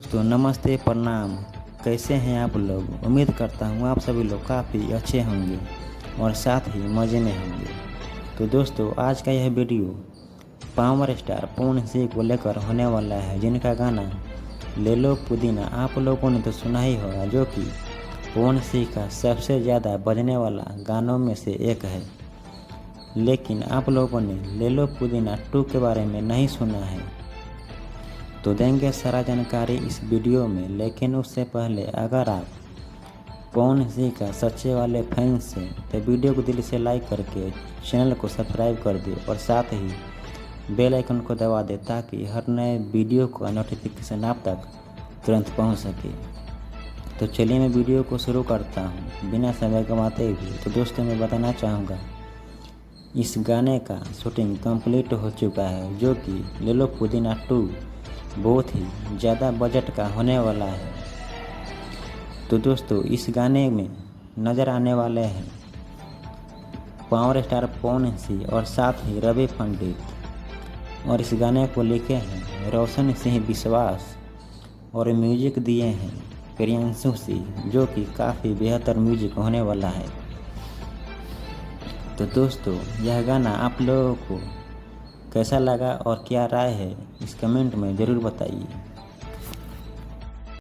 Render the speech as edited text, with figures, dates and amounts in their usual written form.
तो नमस्ते प्रणाम। कैसे हैं आप लोग? उम्मीद करता हूँ आप सभी लोग काफ़ी अच्छे होंगे और साथ ही मज़े में होंगे। तो दोस्तों आज का यह video power star Pawan Singh को लेकर होने वाला है, जिनका गाना ले लो पुदीना आप लोगों ने तो सुना ही होगा, जो कि पवन सिंह का सबसे ज़्यादा बजने वाला गानों में से एक है। लेकिन आप लोगों ने ले लो पुदीना 2 के बारे में नहीं सुना है, तो देंगे सारा जानकारी इस वीडियो में। लेकिन उससे पहले अगर आप पवन सिंह का सच्चे वाले फैंस हैं तो वीडियो को दिल से लाइक करके चैनल को सब्सक्राइब कर दे और साथ ही बेल आइकन को दबा दे, ताकि हर नए वीडियो का नोटिफिकेशन आप तक तुरंत पहुंच सके। तो चलिए मैं वीडियो को शुरू करता हूं बिना समय गंवाते हुए। तो दोस्तों मैं बताना चाहूँगा, इस गाने का शूटिंग कंप्लीट हो चुका है, जो कि ले लो पुदीना 2 बहुत ही ज़्यादा बजट का होने वाला है। तो दोस्तों इस गाने में नज़र आने वाले हैं पावर स्टार पवन सिंह और साथ ही रवि पंडित, और इस गाने को लिखे हैं रोशन सिंह विश्वास और म्यूजिक दिए हैं प्रियांशु सिंह, जो कि काफ़ी बेहतर म्यूजिक होने वाला है। तो दोस्तों यह गाना आप लोगों को कैसा लगा और क्या राय है, इस कमेंट में ज़रूर बताइए।